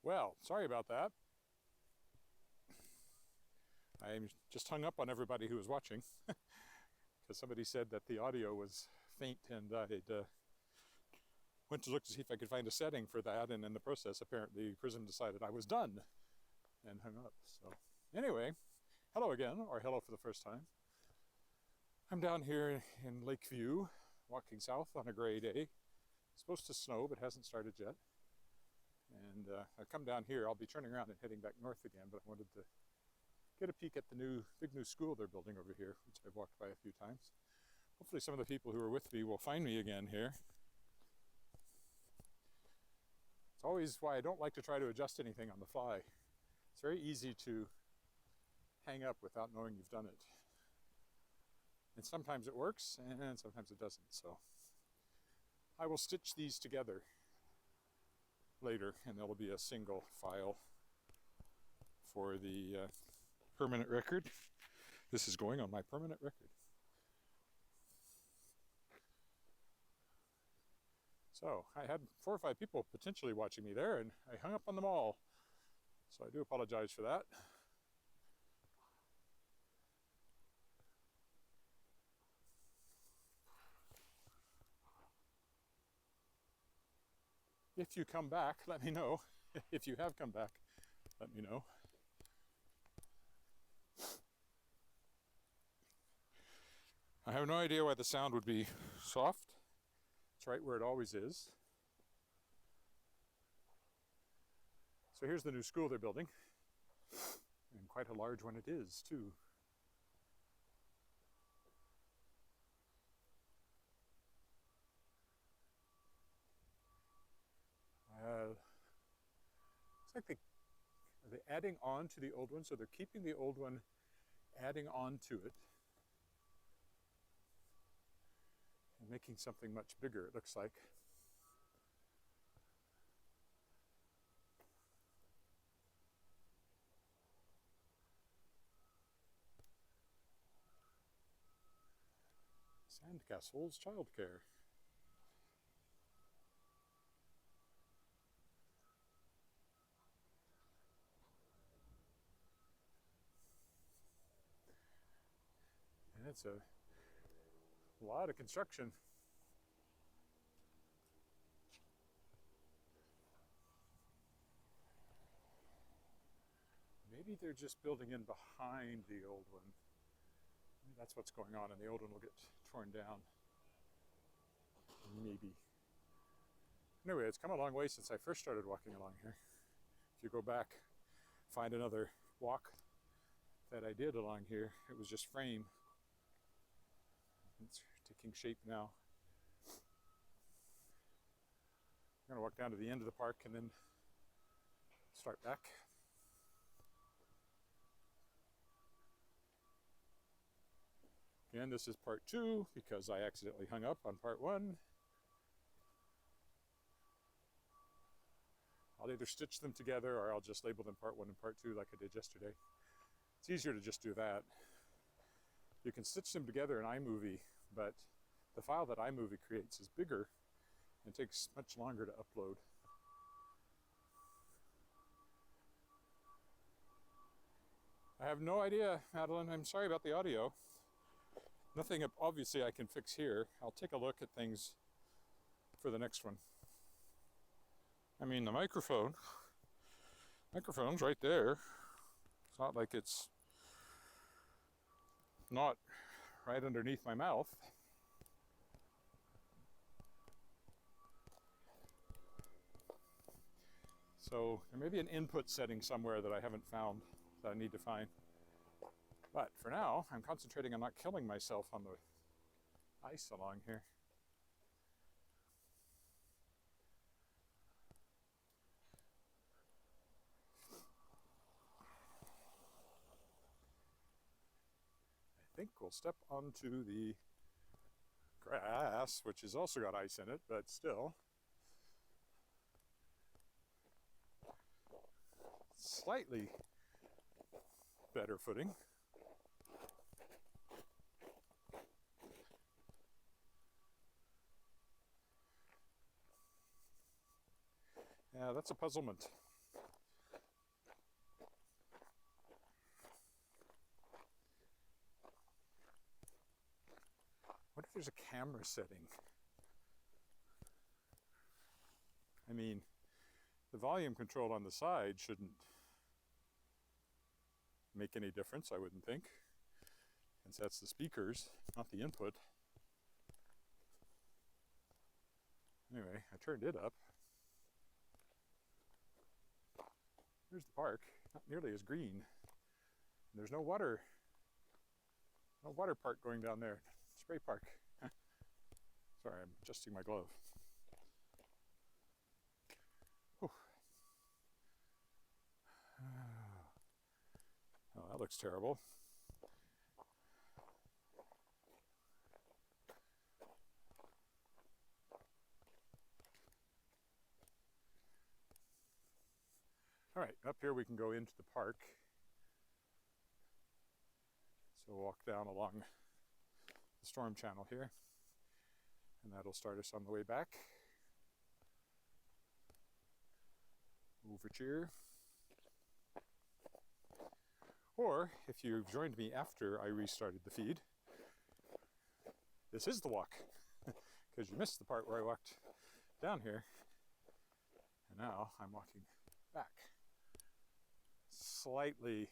Well, sorry about that. I just hung up on everybody who was watching because somebody said that the audio was faint, and I'd went to look to see if I could find a setting for that, and in the process, apparently, Prism decided I was done and hung up. So anyway, hello again, or hello for the first time. I'm down here in Lakeview, walking south on a gray day. It's supposed to snow, but hasn't started yet. And I come down here. I'll be turning around and heading back north again, but I wanted to get a peek at the big new school they're building over here, which I've walked by a few times. Hopefully some of the people who are with me will find me again here. It's always why I don't like to try to adjust anything on the fly. It's very easy to hang up without knowing you've done it. And sometimes it works, and sometimes it doesn't. So I will stitch these together later, and there'll be a single file for the permanent record. This is going on my permanent record. So I had 4 or 5 people potentially watching me there, and I hung up on them all. So I do apologize for that. If you come back, let me know. If you have come back, let me know. I have no idea why the sound would be soft. It's right where it always is. So here's the new school they're building. And quite a large one it is, too. It's like are they adding on to the old one? So they're keeping the old one, adding on to it, and making something much bigger, it looks like. Sandcastles Childcare. And it's a lot of construction. Maybe they're just building in behind the old one. Maybe that's what's going on, and the old one will get torn down. Maybe. Anyway, it's come a long way since I first started walking along here. If you go back, find another walk that I did along here, it was just frame. It's taking shape now. I'm going to walk down to the end of the park and then start back. Again, this is part 2 because I accidentally hung up on part 1. I'll either stitch them together or I'll just label them part 1 and part 2 like I did yesterday. It's easier to just do that. You can stitch them together in iMovie, but the file that iMovie creates is bigger and takes much longer to upload. I have no idea, Madeline. I'm sorry about the audio. Nothing obviously I can fix here. I'll take a look at things for the next one. I mean, the microphone's right there. It's not like it's not right underneath my mouth. So there may be an input setting somewhere that I haven't found that I need to find. But for now, I'm concentrating on not killing myself on the ice along here. I think we'll step onto the grass, which has also got ice in it, but still. Slightly better footing. Yeah, that's a puzzlement. What if there's a camera setting? I mean, the volume control on the side shouldn't make any difference, I wouldn't think, since that's the speakers, not the input. Anyway, I turned it up. There's the park, not nearly as green. And there's no water park going down there. Spray park. Sorry, I'm adjusting my glove. Whew. Oh, that looks terrible. All right, up here we can go into the park. So we'll walk down along the storm channel here, and that'll start us on the way back. Overture. Or, if you've joined me after I restarted the feed, this is the walk, because you missed the part where I walked down here, and now I'm walking back. Slightly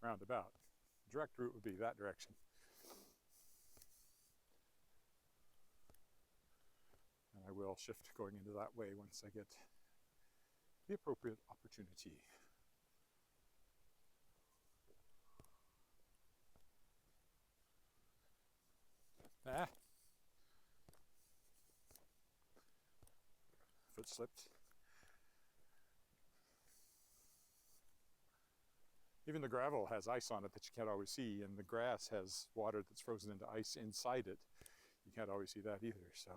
roundabout. Direct route would be that direction. And I will shift going into that way once I get the appropriate opportunity. Ah. Foot slipped. Even the gravel has ice on it that you can't always see, and the grass has water that's frozen into ice inside it. You can't always see that either, so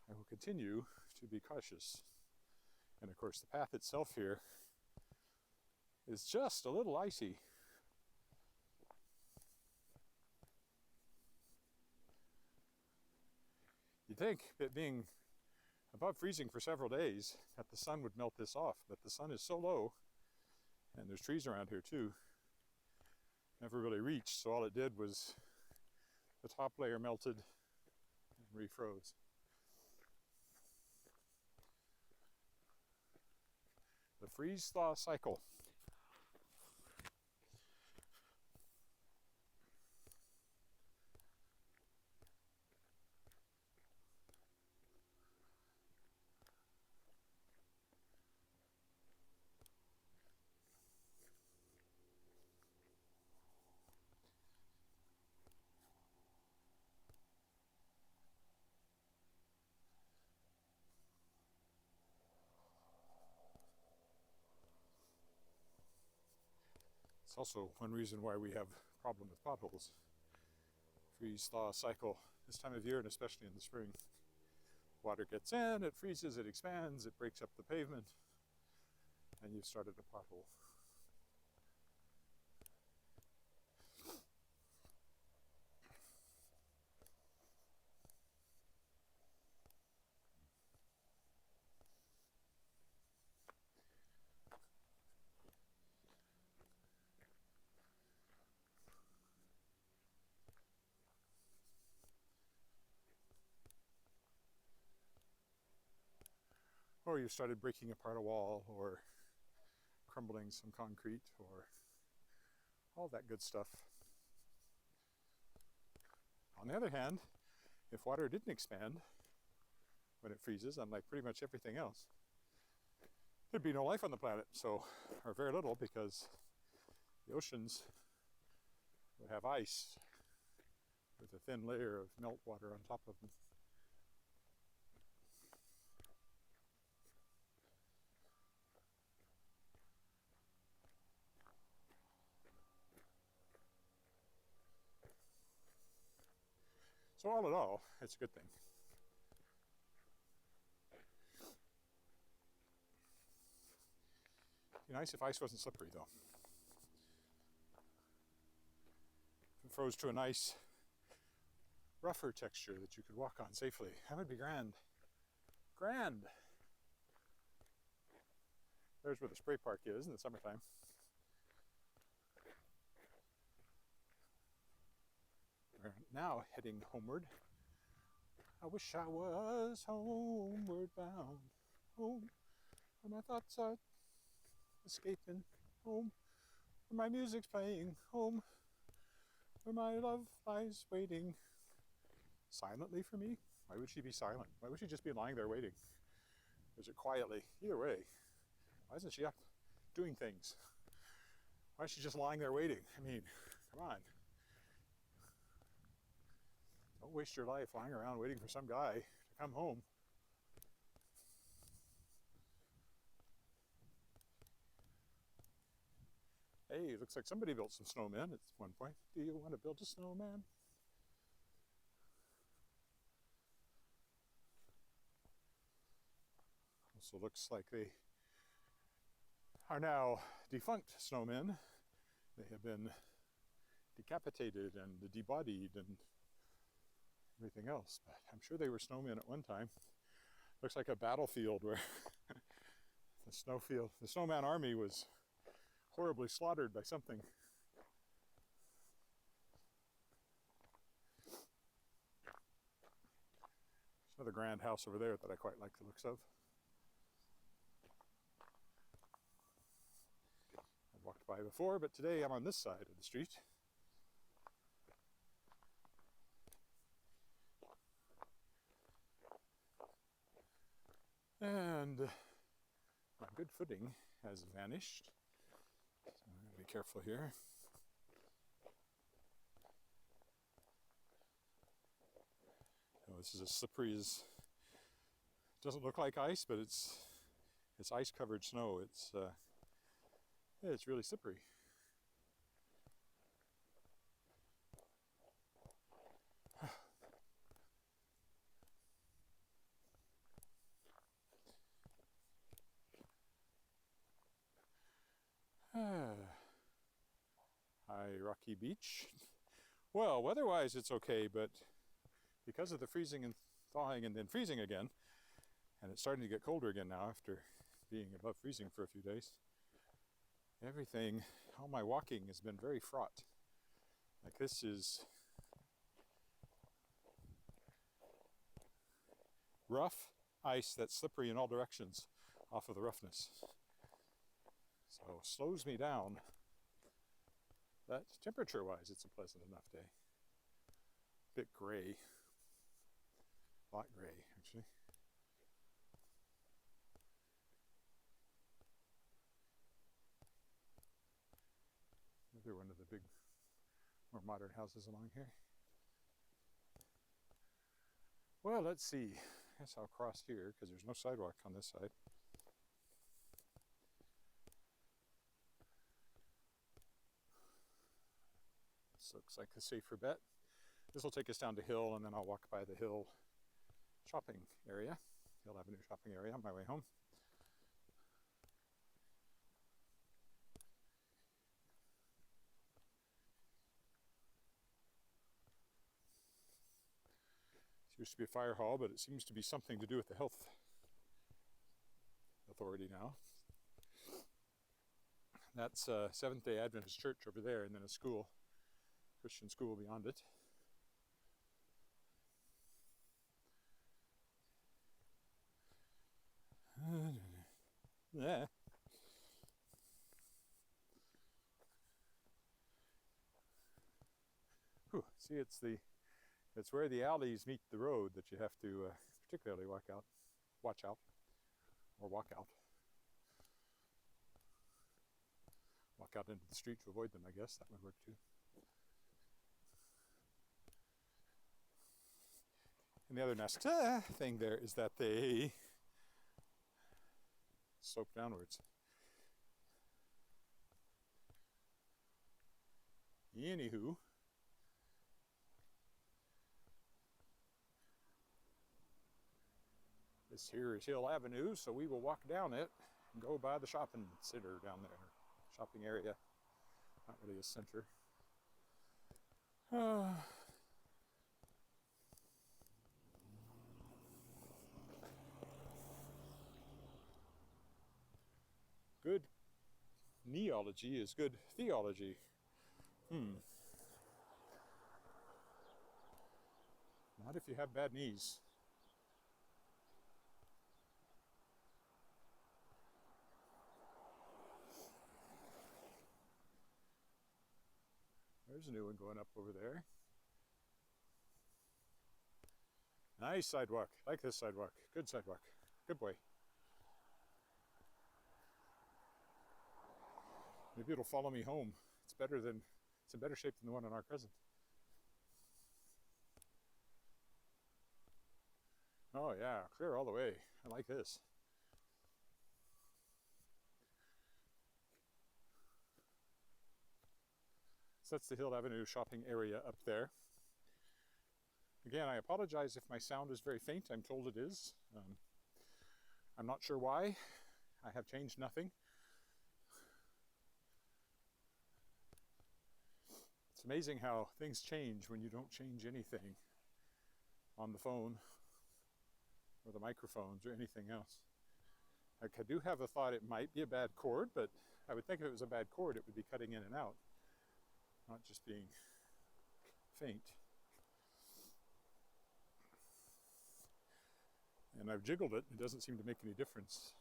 I will continue to be cautious. And of course, the path itself here is just a little icy. You'd think that being above freezing for several days that the sun would melt this off, but the sun is so low, and there's trees around here too, never really reached, so all it did was the top layer melted and refroze. The freeze-thaw cycle. It's also one reason why we have a problem with potholes. Freeze-thaw cycle this time of year, and especially in the spring. Water gets in, it freezes, it expands, it breaks up the pavement, and you've started a pothole. Or you started breaking apart a wall, or crumbling some concrete, or all that good stuff. On the other hand, if water didn't expand when it freezes, unlike pretty much everything else, there'd be no life on the planet, or very little, because the oceans would have ice with a thin layer of meltwater on top of them. So all in all, it's a good thing. It'd be nice if ice wasn't slippery, though. If it froze to a nice, rougher texture that you could walk on safely, that would be grand. Grand! There's where the spray park is in the summertime. We're now heading homeward. I wish I was homeward bound. Home, where my thoughts are escaping. Home, where my music's playing. Home, where my love lies waiting. Silently for me? Why would she be silent? Why would she just be lying there waiting? Or is it quietly? Either way. Why isn't she up doing things? Why is she just lying there waiting? I mean, come on. Don't waste your life lying around waiting for some guy to come home. Hey, looks like somebody built some snowmen at one point. Do you want to build a snowman? Also looks like they are now defunct snowmen. They have been decapitated and debodied and everything else, but I'm sure they were snowmen at one time. Looks like a battlefield where the snowman army was horribly slaughtered by something. There's another grand house over there that I quite like the looks of. I've walked by before, but today I'm on this side of the street. And my good footing has vanished. So I'm going to be careful here. Oh, this is as slippery as, doesn't look like ice, but it's ice-covered snow. It's really slippery. Hi, Rocky Beach. Well, weather-wise it's okay, but because of the freezing and thawing and then freezing again, and it's starting to get colder again now after being above freezing for a few days, all my walking has been very fraught. Like this is rough ice that's slippery in all directions off of the roughness. So slows me down. But temperature-wise, it's a pleasant enough day. Bit gray. A lot gray, actually. Another one of the big, more modern houses along here. Well, let's see. I guess I'll cross here because there's no sidewalk on this side. This looks like a safer bet. This will take us down to Hill, and then I'll walk by the Hill shopping area, Hill Avenue shopping area on my way home. This used to be a fire hall, but it seems to be something to do with the health authority now. That's Seventh-day Adventist Church over there, and then a school, Christian school beyond it. Yeah. Whew. See, it's where the alleys meet the road that you have to particularly watch out, or walk out. Walk out into the street to avoid them, I guess. That would work too. And the other nice thing there is that they slope downwards. Anywho, this here is Hill Avenue, so we will walk down it and go by the shopping center down there. Shopping area, not really a center. Good neology is good theology. Not if you have bad knees. There's a new one going up over there. Nice sidewalk. I like this sidewalk. Good sidewalk. Good boy. Maybe it'll follow me home. It's in better shape than the one on our Crescent. Oh yeah, clear all the way. I like this. So that's the Hill Avenue shopping area up there. Again, I apologize if my sound is very faint. I'm told it is. I'm not sure why. I have changed nothing. It's amazing how things change when you don't change anything on the phone or the microphones or anything else. Like, I do have a thought it might be a bad cord, but I would think if it was a bad cord, it would be cutting in and out, not just being faint. And I've jiggled it. It doesn't seem to make any difference.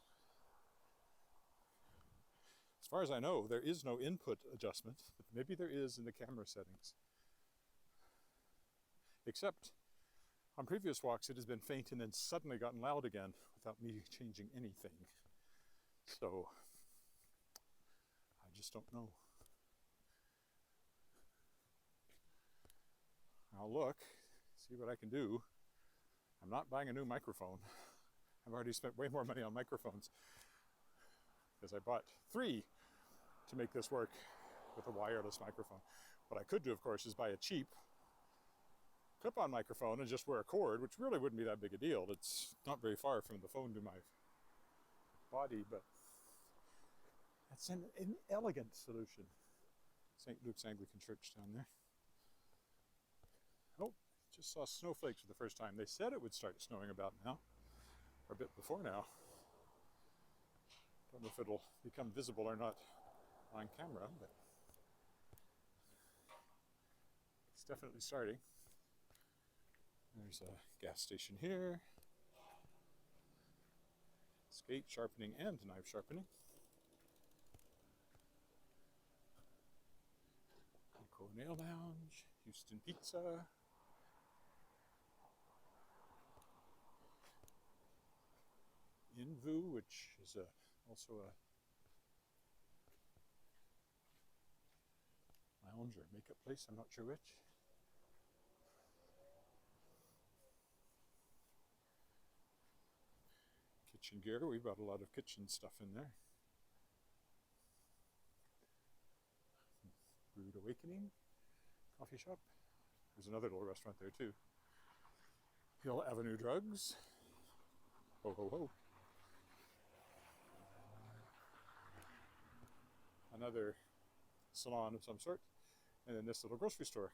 As far as I know, there is no input adjustment, but maybe there is in the camera settings. Except on previous walks, it has been faint and then suddenly gotten loud again without me changing anything. So I just don't know. I'll look, see what I can do. I'm not buying a new microphone. I've already spent way more money on microphones because I bought 3 to make this work with a wireless microphone. What I could do, of course, is buy a cheap clip-on microphone and just wear a cord, which really wouldn't be that big a deal. It's not very far from the phone to my body, but that's an elegant solution. St. Luke's Anglican Church down there. Oh, just saw snowflakes for the first time. They said it would start snowing about now, or a bit before now. Don't know if it'll become visible or not on camera, but it's definitely starting. There's a gas station here. Skate sharpening and knife sharpening. Eco Nail Lounge, Houston Pizza. Invu, which is also a lounge or makeup place, I'm not sure which. Kitchen gear, we've got a lot of kitchen stuff in there. Brewed Awakening coffee shop. There's another little restaurant there too. Hill Avenue Drugs. Ho ho ho. Another salon of some sort, and then this little grocery store.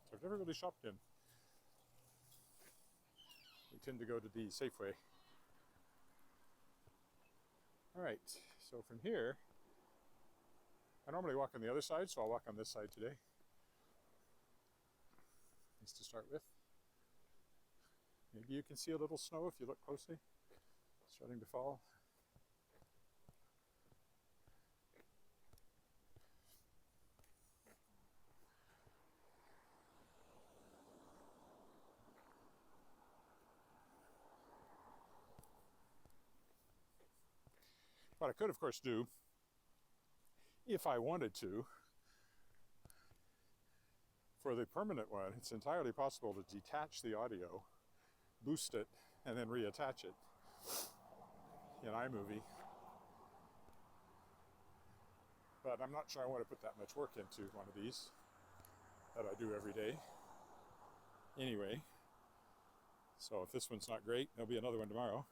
So I've never really shopped in. We tend to go to the Safeway. Alright, so from here, I normally walk on the other side, so I'll walk on this side today. Nice to start with. Maybe you can see a little snow if you look closely. Starting to fall. What I could, of course, do, if I wanted to, for the permanent one, it's entirely possible to detach the audio, boost it, and then reattach it in iMovie. But I'm not sure I want to put that much work into one of these that I do every day. Anyway, so if this one's not great, there'll be another one tomorrow.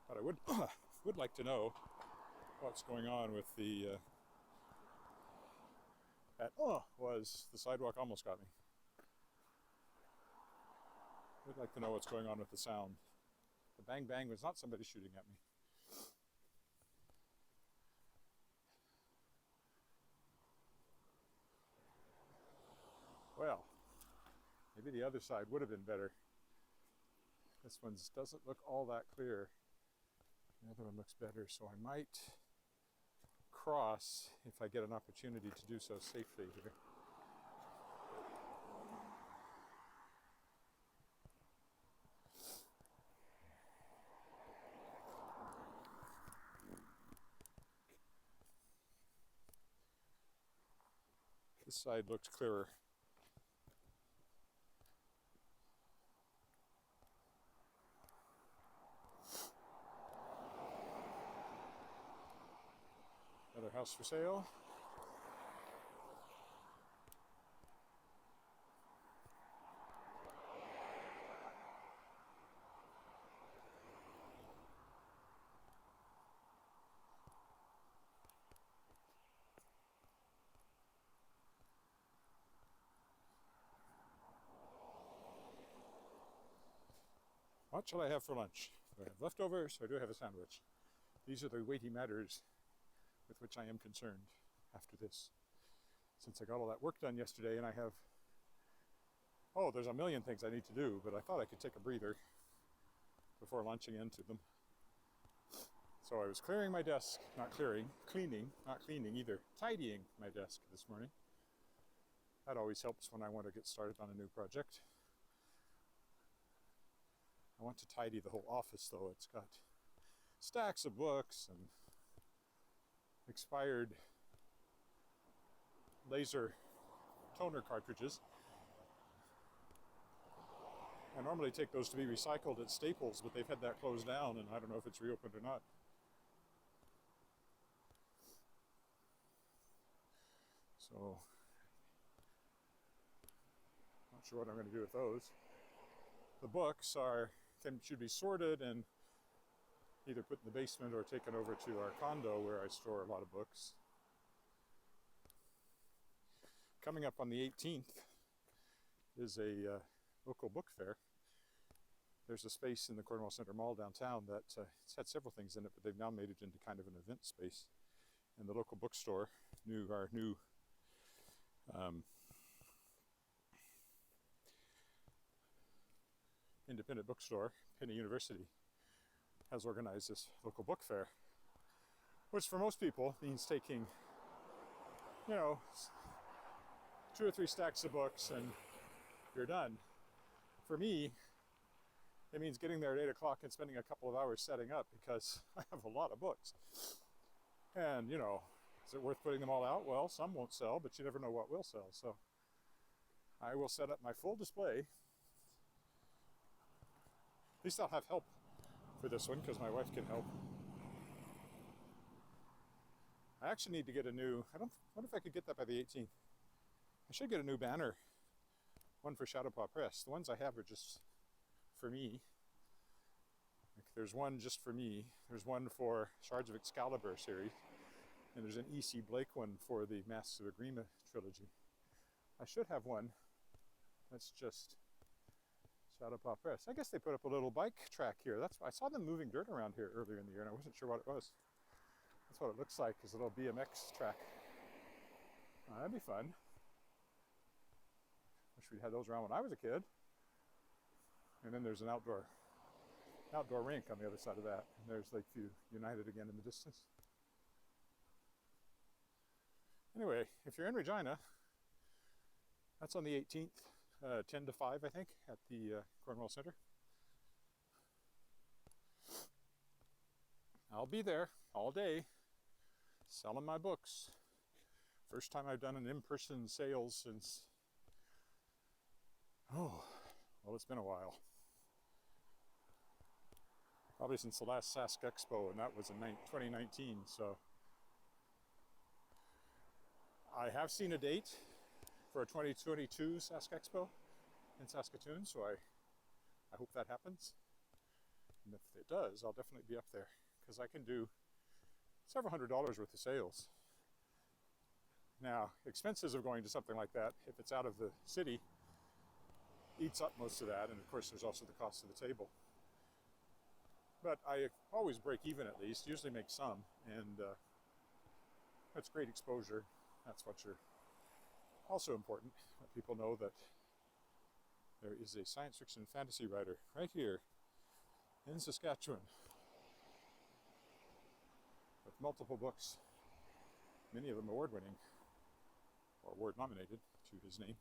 But I would like to know what's going on with the was the sidewalk almost got me. I'd like to know what's going on with the sound. The bang bang was not somebody shooting at me. Well, maybe the other side would have been better. This one doesn't look all that clear. The other one looks better, so I might cross if I get an opportunity to do so safely here. This side looked clearer. Another house for sale. What shall I have for lunch? Do I have leftovers or do I have a sandwich? These are the weighty matters with which I am concerned after this. Since I got all that work done yesterday and I have, there's a million things I need to do, but I thought I could take a breather before launching into them. So I was clearing my desk, cleaning either, tidying my desk this morning. That always helps when I want to get started on a new project. I want to tidy the whole office though. It's got stacks of books and expired laser toner cartridges. I normally take those to be recycled at Staples, but they've had that closed down and I don't know if it's reopened or not. So, not sure what I'm going to do with those. The books should be sorted and either put in the basement or taken over to our condo where I store a lot of books. Coming up on the 18th is a local book fair. There's a space in the Cornwall Centre Mall downtown that it's had several things in it, but they've now made it into kind of an event space. And the local bookstore, our new independent bookstore, Penny University, has organized this local book fair, which for most people means taking, 2 or 3 stacks of books and you're done. For me, it means getting there at 8 o'clock and spending a couple of hours setting up because I have a lot of books. And, is it worth putting them all out? Well, some won't sell, but you never know what will sell. So I will set up my full display. At least I'll have help for this one because my wife can help. I actually need to get I wonder if I could get that by the 18th. I should get a new banner, one for Shadowpaw Press. The ones I have are just for me. There's one just for me. There's one for Shards of Excalibur series. And there's an E.C. Blake one for the Masks of Agrima trilogy. I should have one that's just Shadowpaw Press. I guess they put up a little bike track here. I saw them moving dirt around here earlier in the year and I wasn't sure what it was. That's what it looks like, is a little BMX track. That'd be fun. Wish we'd had those around when I was a kid. And then there's an outdoor rink on the other side of that. And there's Lakeview United again in the distance. Anyway, if you're in Regina, that's on the 18th, 10 to 5, I think, at the Cornwall Centre. I'll be there all day selling my books. First time I've done an in-person sales since, it's been a while. Probably since the last Sask Expo, and that was in 2019, so. I have seen a date for a 2022 Sask Expo in Saskatoon, so I hope that happens. And if it does, I'll definitely be up there because I can do several $100s worth of sales. Now, expenses of going to something like that, if it's out of the city, eats up most of that, and of course there's also the cost of the table. But I always break even at least, usually make some, and that's great exposure. That's what you're Also important that people know that there is a science fiction fantasy writer right here in Saskatchewan with multiple books, many of them award-winning or award-nominated to his name.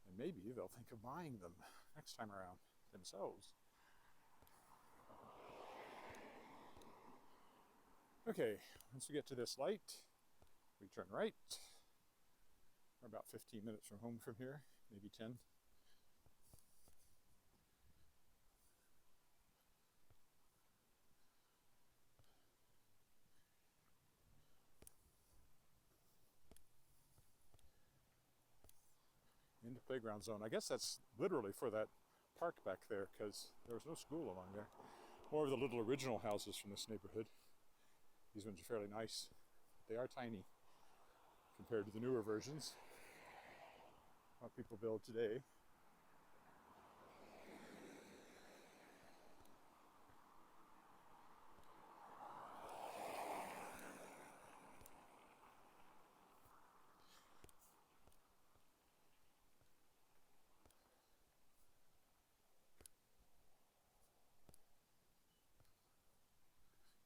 And maybe they'll think of buying them next time around themselves. Okay, once we get to this light, we turn right. We're about 15 minutes from home from here, maybe 10. Into playground zone. I guess that's literally for that park back there, because there was no school along there. More of the little original houses from this neighborhood. These ones are fairly nice. They are tiny compared to the newer versions. What people build today.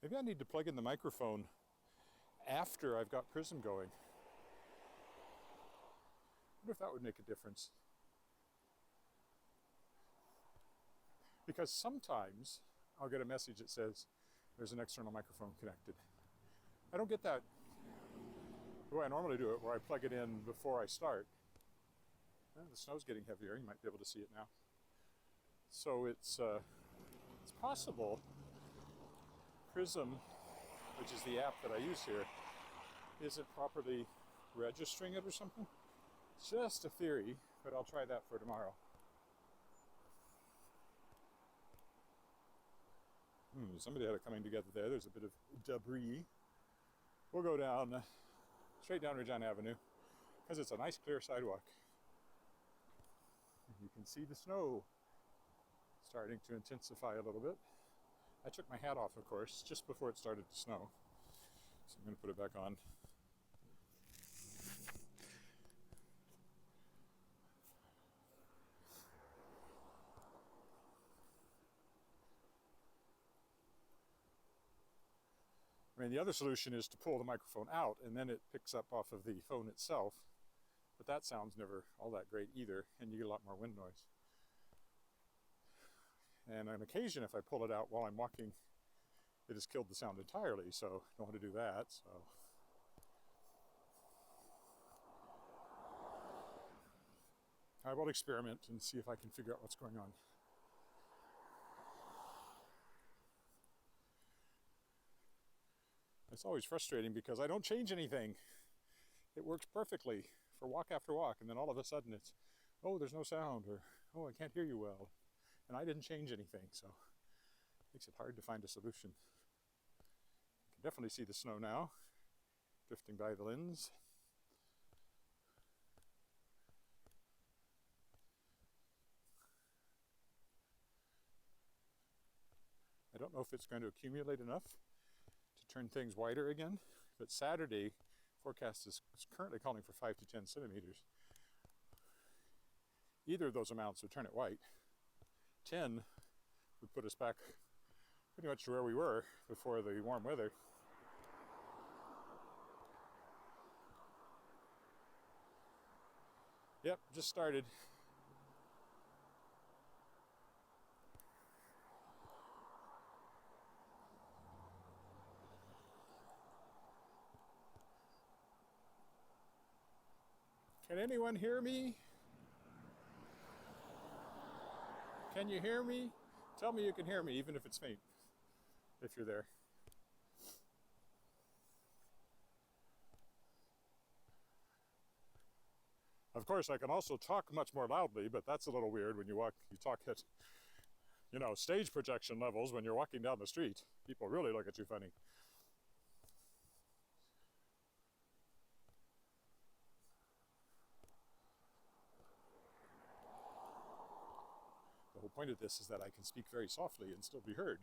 Maybe I need to plug in the microphone after I've got Prism going. I wonder if that would make a difference. Because sometimes I'll get a message that says there's an external microphone connected. I don't get that the way I normally do it, where I plug it in before I start. Well, the snow's getting heavier, you might be able to see it now. So it's possible Prism, which is the app that I use here, isn't properly registering it or something. It's just a theory, but I'll try that for tomorrow. Somebody had it coming together there. There's a bit of debris. We'll go down, straight down Regina Avenue, because it's a nice clear sidewalk. You can see the snow starting to intensify a little bit. I took my hat off, of course, just before it started to snow. So I'm going to put it back on. I mean, the other solution is to pull the microphone out and then it picks up off of the phone itself. But that sounds never all that great either, and you get a lot more wind noise. And on occasion, if I pull it out while I'm walking, it has killed the sound entirely, so I don't want to do that. So I will experiment and see if I can figure out what's going on. It's always frustrating because I don't change anything. It works perfectly for walk after walk, and then all of a sudden it's, oh, there's no sound, or oh, I can't hear you well. And I didn't change anything, so it makes it hard to find a solution. You can definitely see the snow now, drifting by the lens. I don't know if it's going to accumulate enough to turn things whiter again, but Saturday forecast is currently calling for 5 to 10 centimeters. Either of those amounts would turn it white. 10 would put us back pretty much to where we were before the warm weather. Yep, just started. Can anyone hear me? Can you hear me? Tell me you can hear me, even if it's faint, if you're there. Of course, I can also talk much more loudly, but that's a little weird when you talk at, stage projection levels when you're walking down the street. People really look at you funny. The whole point of this is that I can speak very softly and still be heard.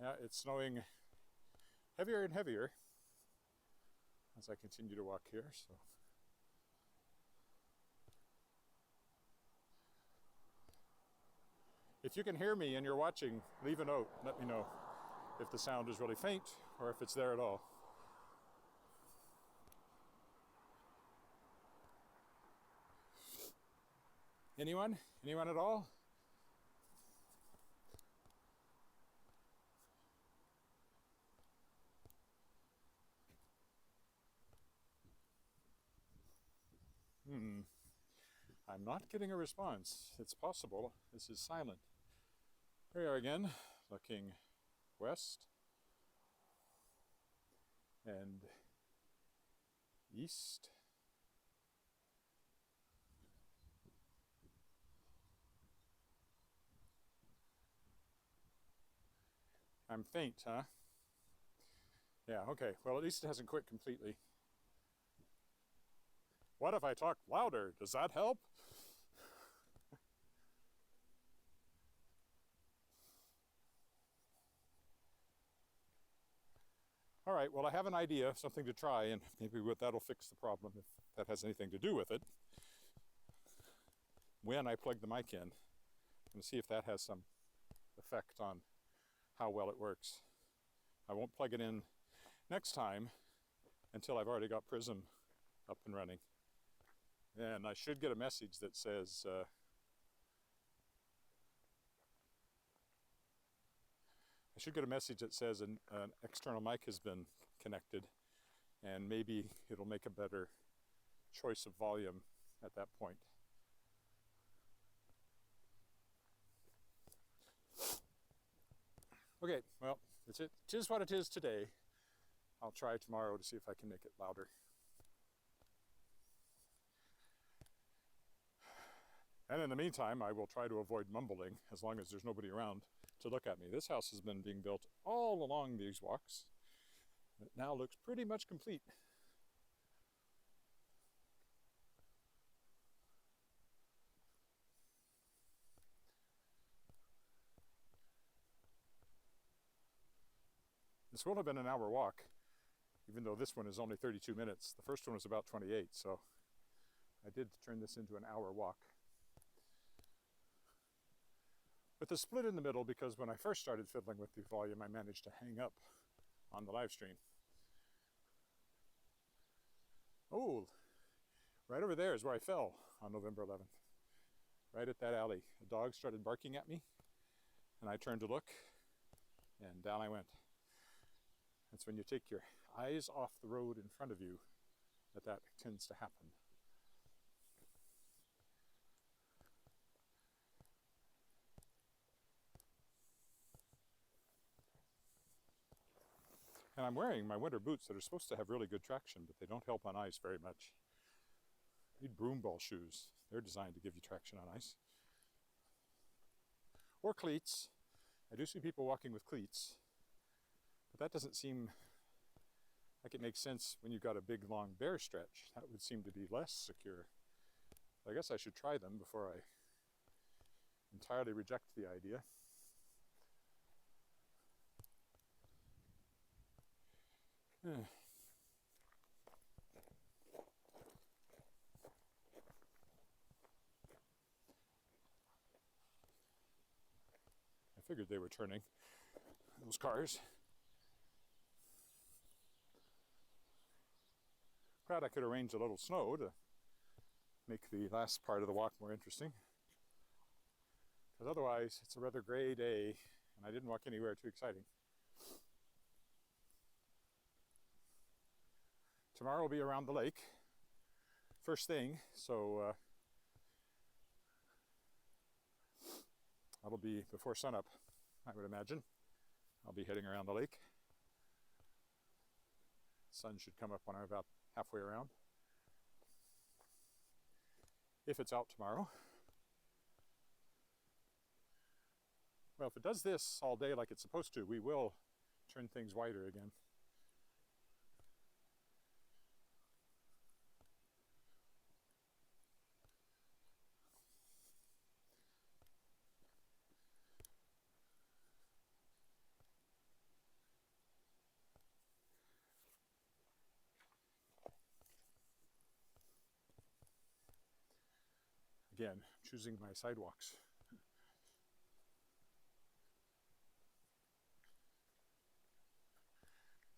Yeah, it's snowing heavier and heavier as I continue to walk here. So if you can hear me and you're watching, leave a note. Let me know if the sound is really faint or if it's there at all. Anyone? Anyone at all? I'm not getting a response. It's possible this is silent. Here we are again, looking west and east. I'm faint, huh? Yeah, okay. Well, at least it hasn't quit completely. What if I talk louder? Does that help? All right, well, I have an idea, something to try, and maybe that'll fix the problem if that has anything to do with it. When I plug the mic in, I'm going to see if that has some effect on how well it works. I won't plug it in next time until I've already got Prism up and running. And I should get a message that says, an external mic has been connected, and maybe it'll make a better choice of volume at that point. Okay, well, that's it. It is what it is today. I'll try tomorrow to see if I can make it louder. And in the meantime, I will try to avoid mumbling as long as there's nobody around to look at me. This house has been being built all along these walks. It now looks pretty much complete. This will have been an hour walk, even though this one is only 32 minutes. The first one was about 28, so I did turn this into an hour walk. With a split in the middle, because when I first started fiddling with the volume, I managed to hang up on the live stream. Oh, right over there is where I fell on November 11th. Right at that alley. A dog started barking at me, and I turned to look, and down I went. That's when you take your eyes off the road in front of you that tends to happen. And I'm wearing my winter boots that are supposed to have really good traction, but they don't help on ice very much. You need broom ball shoes. They're designed to give you traction on ice. Or cleats. I do see people walking with cleats, but that doesn't seem like it makes sense when you've got a big long bear stretch. That would seem to be less secure. I guess I should try them before I entirely reject the idea. I figured they were turning, those cars. Glad I could arrange a little snow to make the last part of the walk more interesting. Because otherwise, it's a rather gray day, and I didn't walk anywhere too exciting. Tomorrow will be around the lake, first thing, so that'll be before sunup, I would imagine. I'll be heading around the lake. Sun should come up when I'm about halfway around, if it's out tomorrow. Well, if it does this all day like it's supposed to, we will turn things wider again. again, choosing my sidewalks.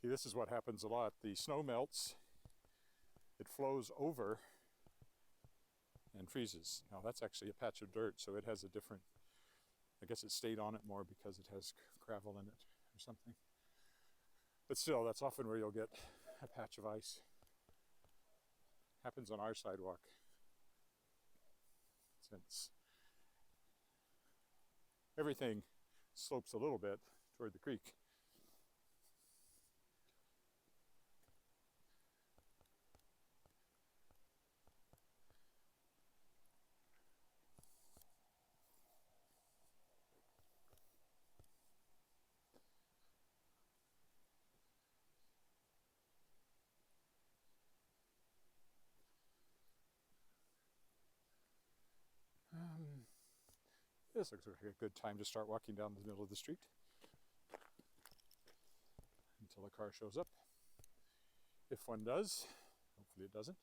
See, this is what happens a lot. The snow melts, it flows over and freezes. Now that's actually a patch of dirt, so it has a different, I guess it stayed on it more because it has gravel in it or something. But still, that's often where you'll get a patch of ice. Happens on our sidewalk, since everything slopes a little bit toward the creek. This looks like a good time to start walking down the middle of the street until a car shows up. If one does, hopefully it doesn't.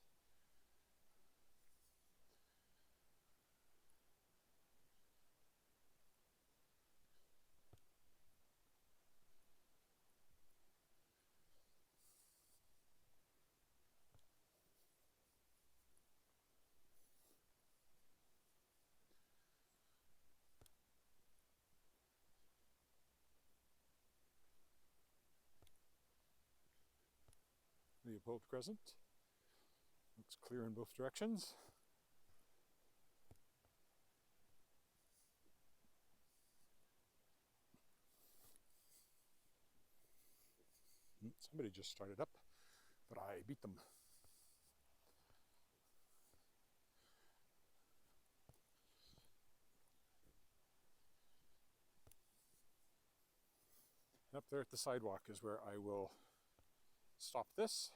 Leopold Crescent. Looks clear in both directions. Somebody just started up, but I beat them. And up there at the sidewalk is where I will stop this.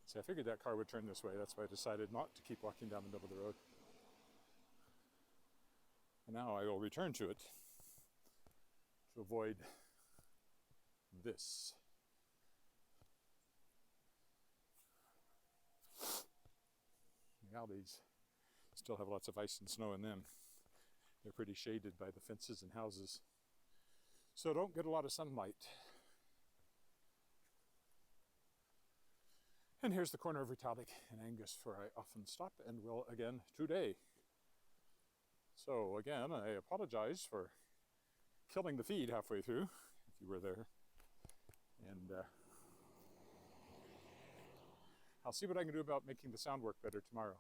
See, I figured that car would turn this way. That's why I decided not to keep walking down the middle of the road. And now I will return to it to avoid this. The alleys still have lots of ice and snow in them. They're pretty shaded by the fences and houses, so don't get a lot of sunlight. And here's the corner of Retallick and Angus, where I often stop and will again today. So again, I apologize for killing the feed halfway through, if you were there. And I'll see what I can do about making the sound work better tomorrow.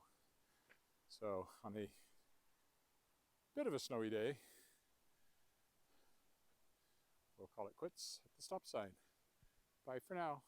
So on a bit of a snowy day, we'll call it quits at the stop sign. Bye for now.